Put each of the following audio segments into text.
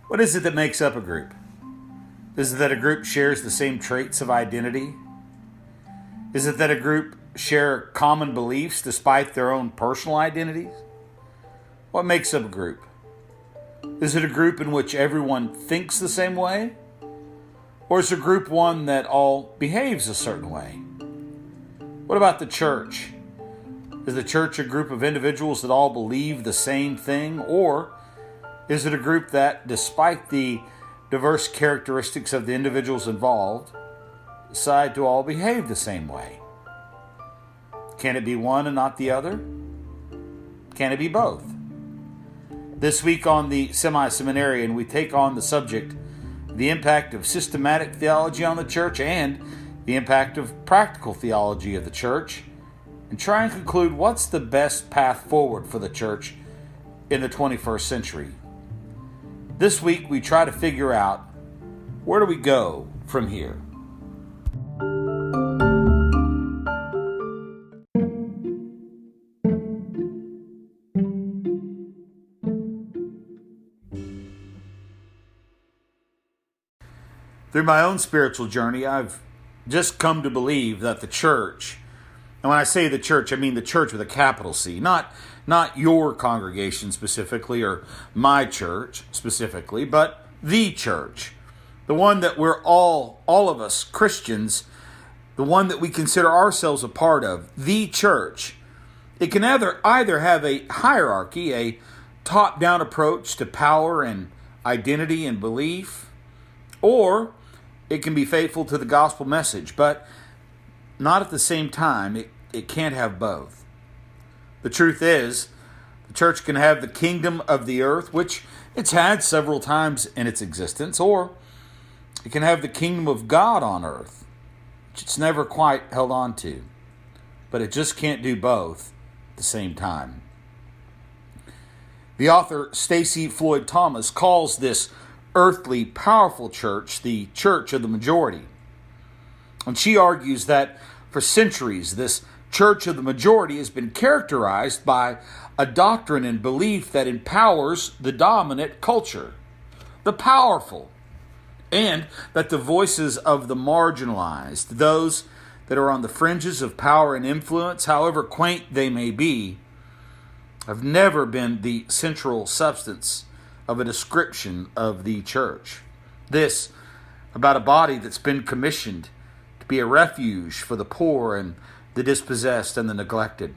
What is it that makes up a group? Is it that a group shares the same traits of identity? Is it that a group share common beliefs despite their own personal identities? What makes up a group? Is it a group in which everyone thinks the same way? Or is a group one that all behaves a certain way? What about the church? Is the church a group of individuals that all believe the same thing? Or is it a group that, despite the diverse characteristics of the individuals involved, decide to all behave the same way? Can it be one and not the other? Can it be both? This week on the Semi-Seminarian, we take on the subject, the impact of systematic theology on the church and the impact of practical theology of the church, and try and conclude what's the best path forward for the church in the 21st century. This week, we try to figure out, where do we go from here? Through my own spiritual journey, I've just come to believe that the church, and when I say the church, I mean the church with a capital C, not your congregation specifically or my church specifically, but the church, the one that we're all of us Christians, the one that we consider ourselves a part of, the church. It can either have a hierarchy, a top-down approach to power and identity and belief, or it can be faithful to the gospel message, but not at the same time. It can't have both. The truth is, the church can have the kingdom of the earth, which it's had several times in its existence, or it can have the kingdom of God on earth, which it's never quite held on to. But it just can't do both at the same time. The author Stacy Floyd Thomas calls this earthly, powerful church the church of the majority. And she argues that for centuries, this church of the majority has been characterized by a doctrine and belief that empowers the dominant culture, the powerful, and that the voices of the marginalized, those that are on the fringes of power and influence, however quaint they may be, have never been the central substance of a description of the church. This about a body that's been commissioned to be a refuge for the poor and the dispossessed and the neglected.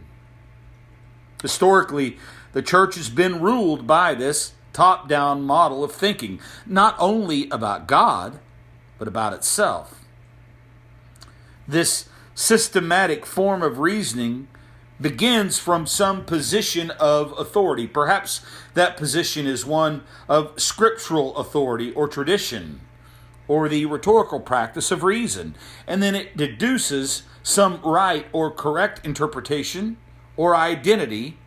Historically, the church has been ruled by this top-down model of thinking, not only about God, but about itself. This systematic form of reasoning begins from some position of authority. Perhaps that position is one of scriptural authority or tradition, or the rhetorical practice of reason. And then it deduces some right or correct interpretation or identity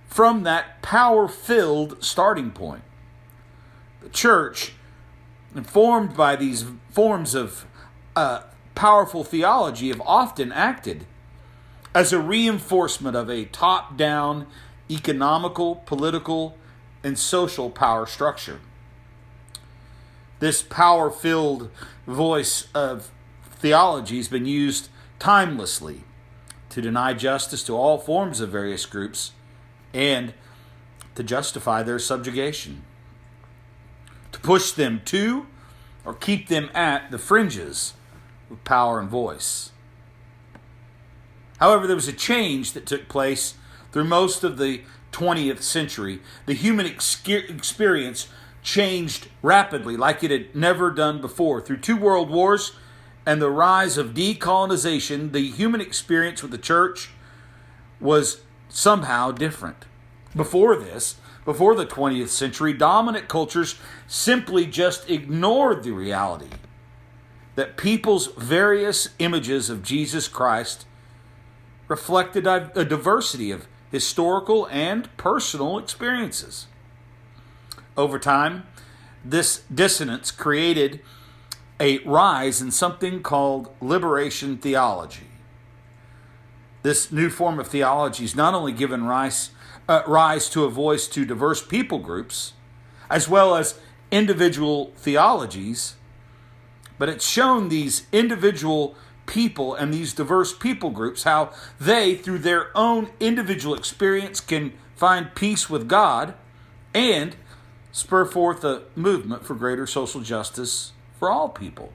from that power-filled starting point. The church, informed by these forms of powerful theology, have often acted as a reinforcement of a top-down economical, political, and social power structure. This power-filled voice of theology has been used timelessly to deny justice to all forms of various groups and to justify their subjugation, to push them to or keep them at the fringes of power and voice. However, there was a change that took place through most of the 20th century. The human experience changed rapidly, like it had never done before. Through 2 world wars and the rise of decolonization, the human experience with the church was somehow different. Before this, before the 20th century, dominant cultures simply just ignored the reality that people's various images of Jesus Christ reflected a diversity of historical and personal experiences. Over time, this dissonance created a rise in something called liberation theology. This new form of theology has not only given rise to a voice to diverse people groups, as well as individual theologies, but it's shown these individual people and these diverse people groups how they, through their own individual experience, can find peace with God and spur forth a movement for greater social justice for all people.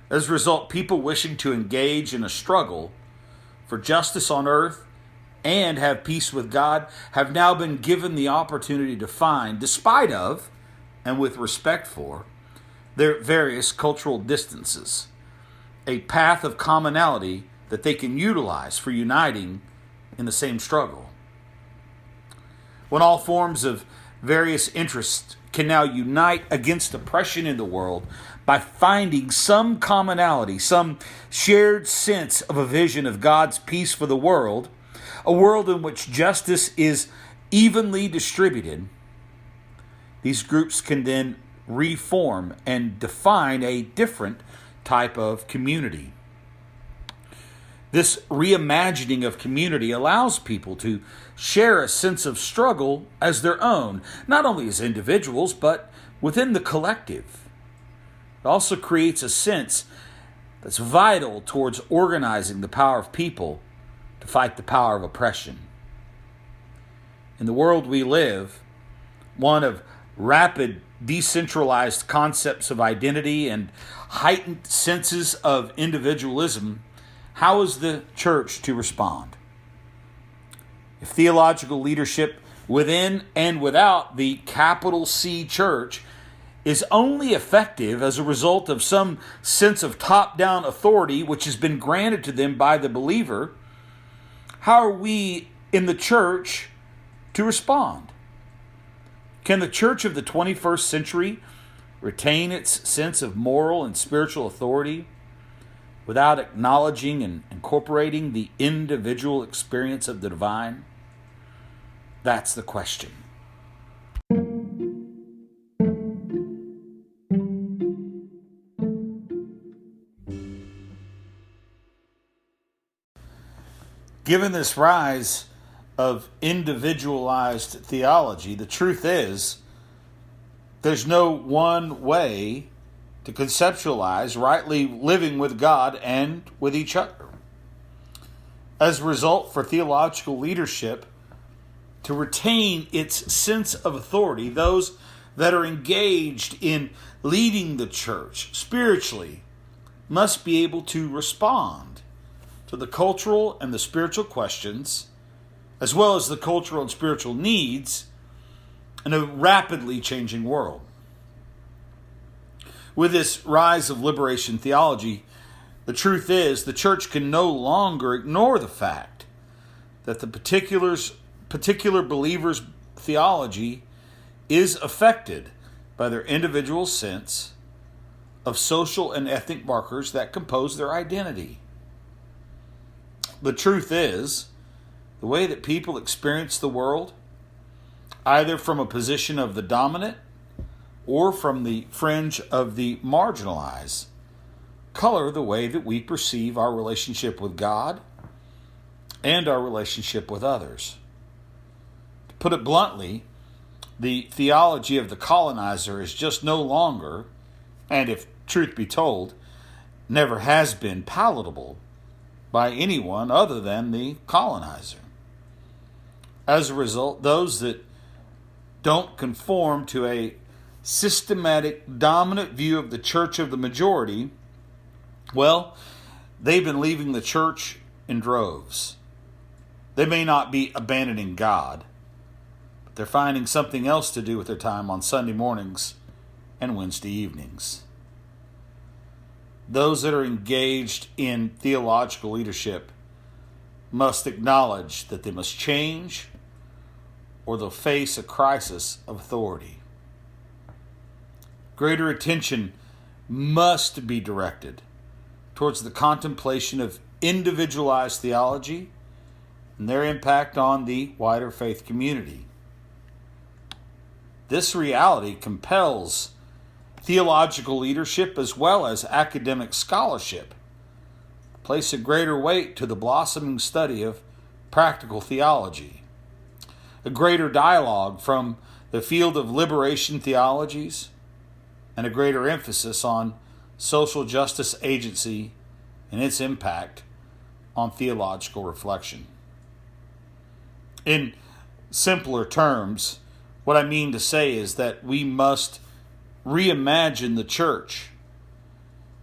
As a result, people wishing to engage in a struggle for justice on earth and have peace with God have now been given the opportunity to find, despite of and with respect for their various cultural distances, a path of commonality that they can utilize for uniting in the same struggle. When all forms of various interests can now unite against oppression in the world by finding some commonality, some shared sense of a vision of God's peace for the world, a world in which justice is evenly distributed, these groups can then reform and define a different type of community. This reimagining of community allows people to share a sense of struggle as their own, not only as individuals, but within the collective. It also creates a sense that's vital towards organizing the power of people to fight the power of oppression. In the world we live, one of rapid, decentralized concepts of identity and heightened senses of individualism, how is the church to respond? If theological leadership within and without the capital C church is only effective as a result of some sense of top-down authority which has been granted to them by the believer, how are we in the church to respond? Can the church of the 21st century retain its sense of moral and spiritual authority without acknowledging and incorporating the individual experience of the divine? That's the question. Given this rise of individualized theology, the truth is there's no one way to conceptualize rightly living with God and with each other. As a result, for theological leadership to retain its sense of authority, those that are engaged in leading the church spiritually must be able to respond to the cultural and the spiritual questions, as well as the cultural and spiritual needs in a rapidly changing world. With this rise of liberation theology, the truth is the church can no longer ignore the fact that the particular believer's theology is affected by their individual sense of social and ethnic markers that compose their identity. The truth is, the way that people experience the world, either from a position of the dominant or from the fringe of the marginalized, color the way that we perceive our relationship with God and our relationship with others. To put it bluntly, the theology of the colonizer is just no longer, and if truth be told, never has been palatable by anyone other than the colonizer. As a result, those that don't conform to a systematic, dominant view of the church of the majority, well, they've been leaving the church in droves. They may not be abandoning God, but they're finding something else to do with their time on Sunday mornings and Wednesday evenings. Those that are engaged in theological leadership must acknowledge that they must change or they'll face a crisis of authority. Greater attention must be directed towards the contemplation of individualized theology and their impact on the wider faith community. This reality compels theological leadership as well as academic scholarship place a greater weight to the blossoming study of practical theology, a greater dialogue from the field of liberation theologies, and a greater emphasis on social justice agency and its impact on theological reflection. In simpler terms, what I mean to say is that we must reimagine the church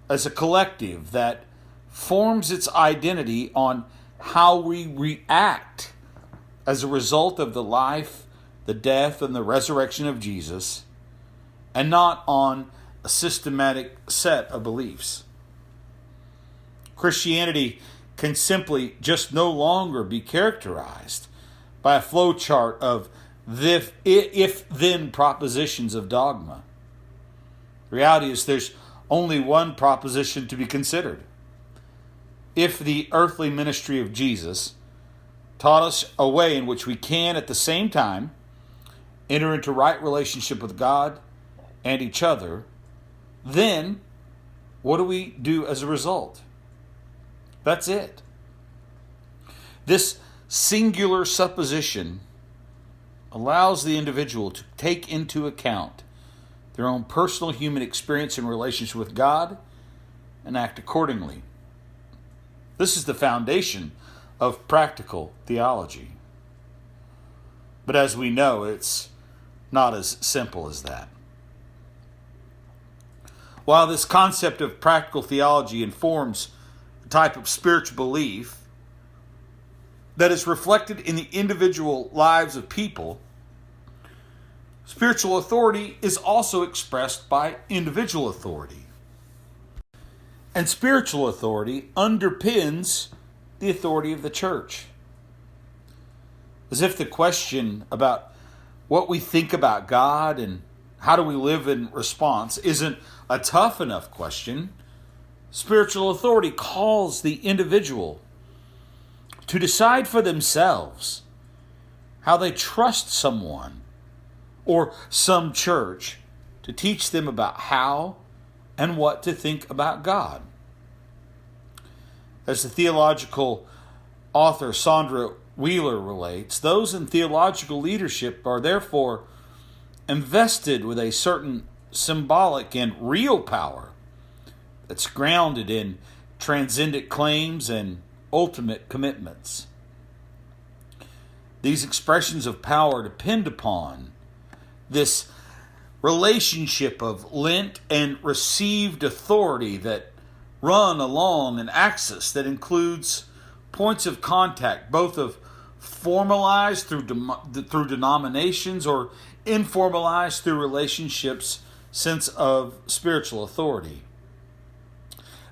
as a collective that forms its identity on how we react as a result of the life, the death, and the resurrection of Jesus, and not on a systematic set of beliefs. Christianity can simply just no longer be characterized by a flowchart of if-then propositions of dogma. The reality is there's only one proposition to be considered. If the earthly ministry of Jesus taught us a way in which we can at the same time enter into right relationship with God and each other, then what do we do as a result? That's it. This singular supposition allows the individual to take into account their own personal human experience and relationship with God and act accordingly. This is the foundation of practical theology. But as we know, it's not as simple as that. While this concept of practical theology informs a type of spiritual belief that is reflected in the individual lives of people, spiritual authority is also expressed by individual authority. And spiritual authority underpins the authority of the church. As if the question about what we think about God and how do we live in response isn't a tough enough question, spiritual authority calls the individual to decide for themselves how they trust someone or some church to teach them about how and what to think about God. As the theological author Sandra Wheeler relates, those in theological leadership are therefore invested with a certain symbolic and real power that's grounded in transcendent claims and ultimate commitments. These expressions of power depend upon this relationship of lent and received authority that run along an axis that includes points of contact, both of formalized through denominations or informalized through relationships, sense of spiritual authority.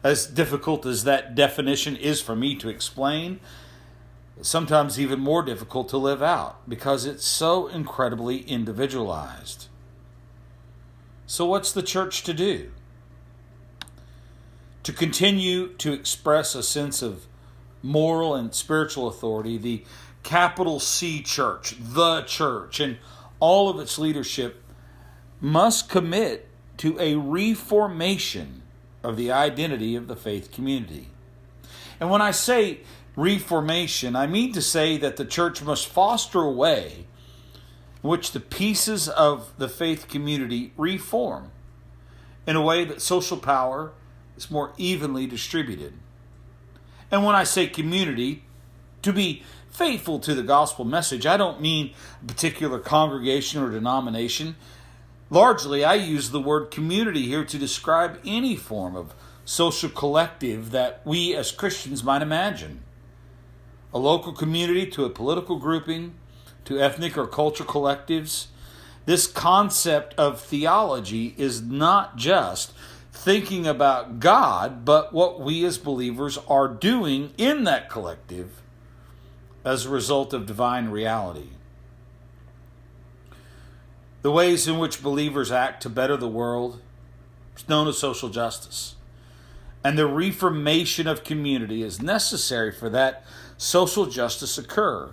As difficult as that definition is for me to explain, sometimes even more difficult to live out because it's so incredibly individualized. So what's the church to do? To continue to express a sense of moral and spiritual authority, the capital C church, the church, and all of its leadership must commit to a reformation of the identity of the faith community. And when I say reformation, I mean to say that the church must foster a way in which the pieces of the faith community reform in a way that social power is more evenly distributed. And when I say community, to be faithful to the gospel message, I don't mean a particular congregation or denomination. Largely, I use the word community here to describe any form of social collective that we as Christians might imagine. A local community to a political grouping, to ethnic or cultural collectives. This concept of theology is not just thinking about God, but what we as believers are doing in that collective as a result of divine reality. The ways in which believers act to better the world is known as social justice. And the reformation of community is necessary for that social justice occur.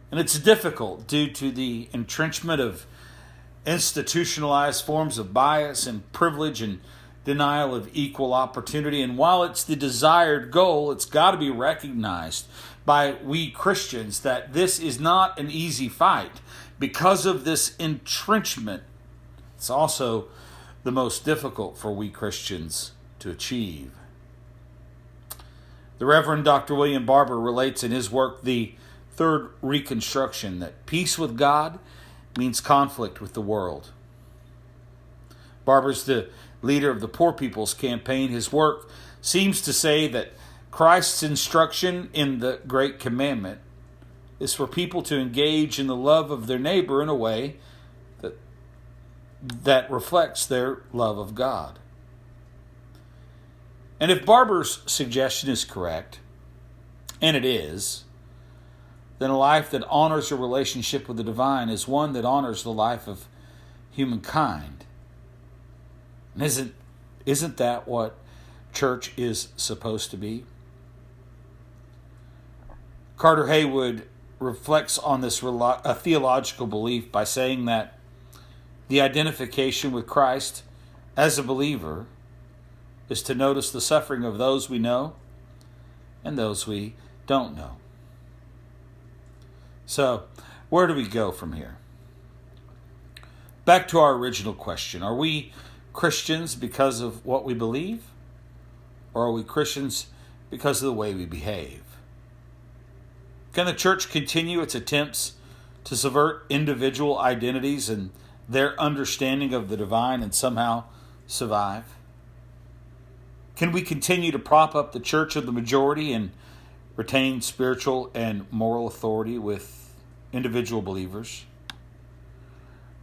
And it's difficult due to the entrenchment of institutionalized forms of bias and privilege and denial of equal opportunity. And while it's the desired goal, it's got to be recognized by we Christians that this is not an easy fight. Because of this entrenchment, it's also the most difficult for we Christians to achieve. The Reverend Dr. William Barber relates in his work, The Third Reconstruction, that peace with God means conflict with the world. Barber's the leader of the Poor People's Campaign. His work seems to say that Christ's instruction in the Great Commandment is for people to engage in the love of their neighbor in a way that reflects their love of God. And if Barber's suggestion is correct, and it is, then a life that honors a relationship with the divine is one that honors the life of humankind. And isn't that what church is supposed to be? Carter Haywood reflects on this theological belief by saying that the identification with Christ as a believer is to notice the suffering of those we know and those we don't know. So, where do we go from here? Back to our original question. Are we Christians because of what we believe? Or are we Christians because of the way we behave? Can the church continue its attempts to subvert individual identities and their understanding of the divine and somehow survive? Can we continue to prop up the church of the majority and retain spiritual and moral authority with individual believers?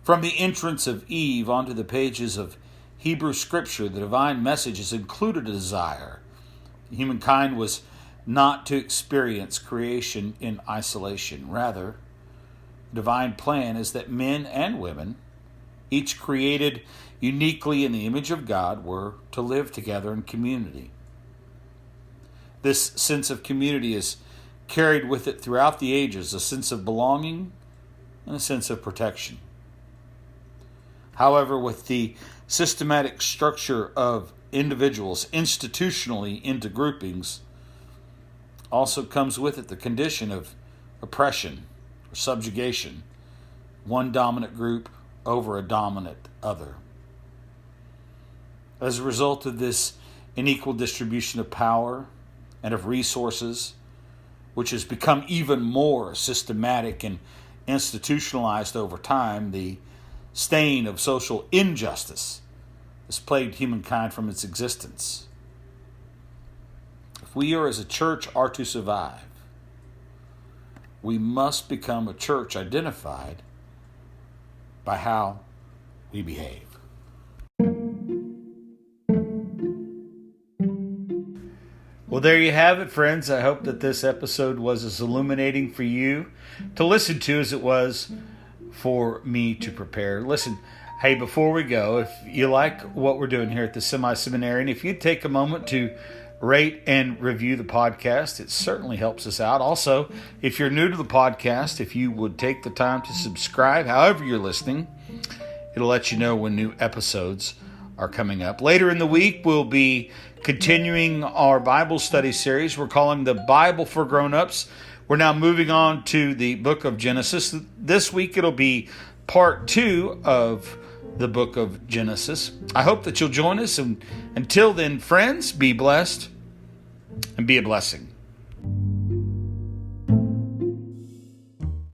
From the entrance of Eve onto the pages of Hebrew Scripture, the divine message has included a desire. Humankind was not to experience creation in isolation. Rather, the divine plan is that men and women, each created uniquely in the image of God, were to live together in community. This sense of community is carried with it throughout the ages, a sense of belonging and a sense of protection. However, with the systematic structure of individuals institutionally into groupings, also comes with it the condition of oppression or subjugation, one dominant group over a dominant other. As a result of this unequal distribution of power and of resources, which has become even more systematic and institutionalized over time, the stain of social injustice has plagued humankind from its existence. If we are as a church are to survive, we must become a church identified by how we behave. Well, there you have it, friends. I hope that this episode was as illuminating for you to listen to as it was for me to prepare. Listen, hey, before we go, if you like what we're doing here at the Semi-Seminarian, if you'd take a moment to rate and review the podcast, it certainly helps us out. Also, if you're new to the podcast, if you would take the time to subscribe, however you're listening, it'll let you know when new episodes are coming up. Later in the week, we'll be continuing our Bible study series we're calling the Bible for Grown-Ups. We're now moving on to the book of Genesis. This week, it'll be part 2 of the book of Genesis. I hope that you'll join us. And until then, friends, be blessed and be a blessing.